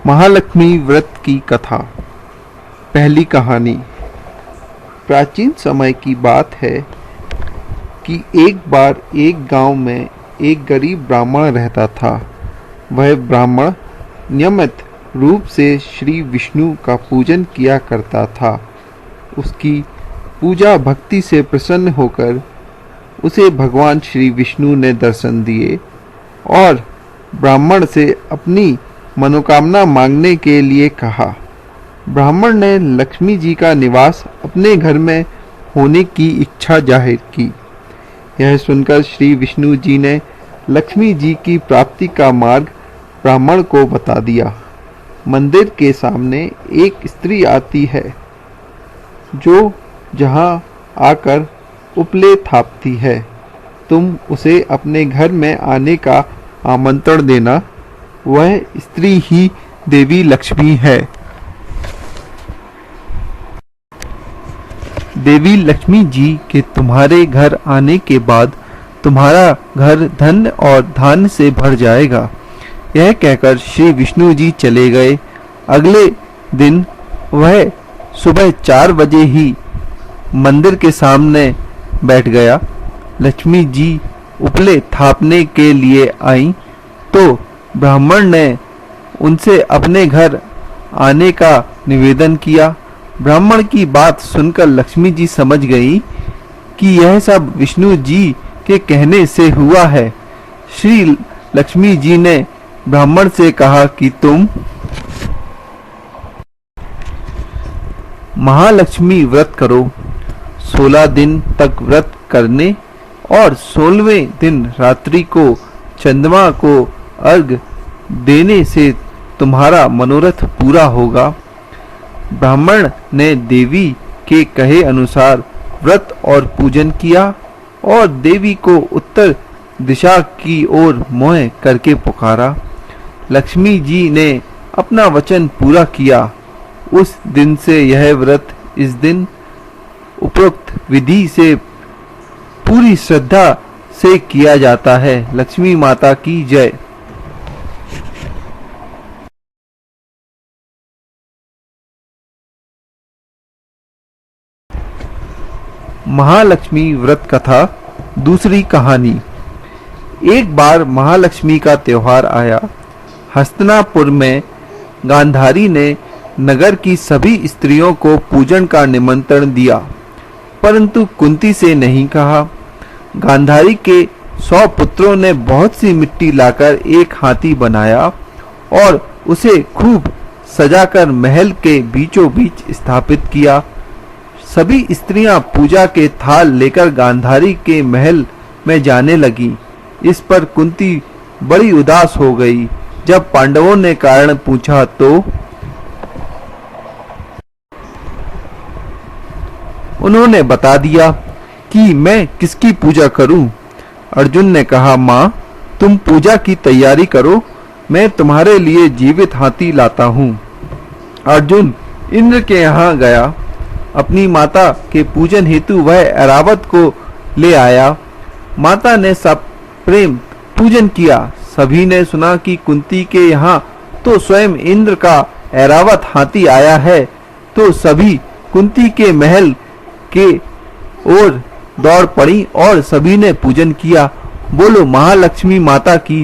महालक्ष्मी व्रत की कथा। पहली कहानी। प्राचीन समय की बात है कि एक बार एक गांव में एक गरीब ब्राह्मण रहता था। वह ब्राह्मण नियमित रूप से श्री विष्णु का पूजन किया करता था। उसकी पूजा भक्ति से प्रसन्न होकर उसे भगवान श्री विष्णु ने दर्शन दिए और ब्राह्मण से अपनी मनोकामना मांगने के लिए कहा। ब्राह्मण ने लक्ष्मी जी का निवास अपने घर में होने की इच्छा जाहिर की। यह सुनकर श्री विष्णु जी ने लक्ष्मी जी की प्राप्ति का मार्ग ब्राह्मण को बता दिया। मंदिर के सामने एक स्त्री आती है जो जहां आकर उपले थापती है। तुम उसे अपने घर में आने का आमंत्रण देना। वह स्त्री ही देवी लक्ष्मी है। देवी लक्ष्मी जी के तुम्हारे घर आने के बाद तुम्हारा घर धन और धान्य से भर जाएगा। यह कहकर श्री विष्णु जी चले गए। अगले दिन वह सुबह 4 बजे ही मंदिर के सामने बैठ गया। लक्ष्मी जी उपले थापने के लिए आई तो ब्राह्मण ने उनसे अपने घर आने का निवेदन किया। ब्राह्मण की बात सुनकर लक्ष्मी जी समझ गई कि यह सब विष्णु जी के कहने से हुआ है। श्री लक्ष्मी जी ने ब्राह्मण से कहा कि तुम महालक्ष्मी व्रत करो। 16 दिन तक व्रत करने और 16वें दिन रात्रि को चंद्रमा को अर्घ देने से तुम्हारा मनोरथ पूरा होगा। ब्राह्मण ने देवी के कहे अनुसार व्रत और पूजन किया और देवी को उत्तर दिशा की ओर मुंह करके पुकारा। लक्ष्मी जी ने अपना वचन पूरा किया। उस दिन से यह व्रत इस दिन उपरोक्त विधि से पूरी श्रद्धा से किया जाता है। लक्ष्मी माता की जय। महालक्ष्मी व्रत कथा। दूसरी कहानी। एक बार महालक्ष्मी का त्योहार आया। हस्तिनापुर में गांधारी ने नगर की सभी स्त्रियों को पूजन का निमंत्रण दिया, परंतु कुंती से नहीं कहा। गांधारी के 100 पुत्रों ने बहुत सी मिट्टी लाकर एक हाथी बनाया और उसे खूब सजाकर महल के बीचों बीच स्थापित किया। सभी स्त्रियां पूजा के थाल लेकर गांधारी के महल में जाने लगी। इस पर कुंती बड़ी उदास हो गई। जब पांडवों ने कारण पूछा तो उन्होंने बता दिया कि मैं किसकी पूजा करूं। अर्जुन ने कहा, माँ तुम पूजा की तैयारी करो, मैं तुम्हारे लिए जीवित हाथी लाता हूँ। अर्जुन इंद्र के यहाँ गया। अपनी माता के पूजन हेतु वह ऐरावत को ले आया। माता ने सब प्रेम पूजन किया। सभी ने सुना कि कुंती के यहाँ तो स्वयं इंद्र का ऐरावत हाथी आया है, तो सभी कुंती के महल के ओर दौड़ पड़ी और सभी ने पूजन किया। बोलो महालक्ष्मी माता की।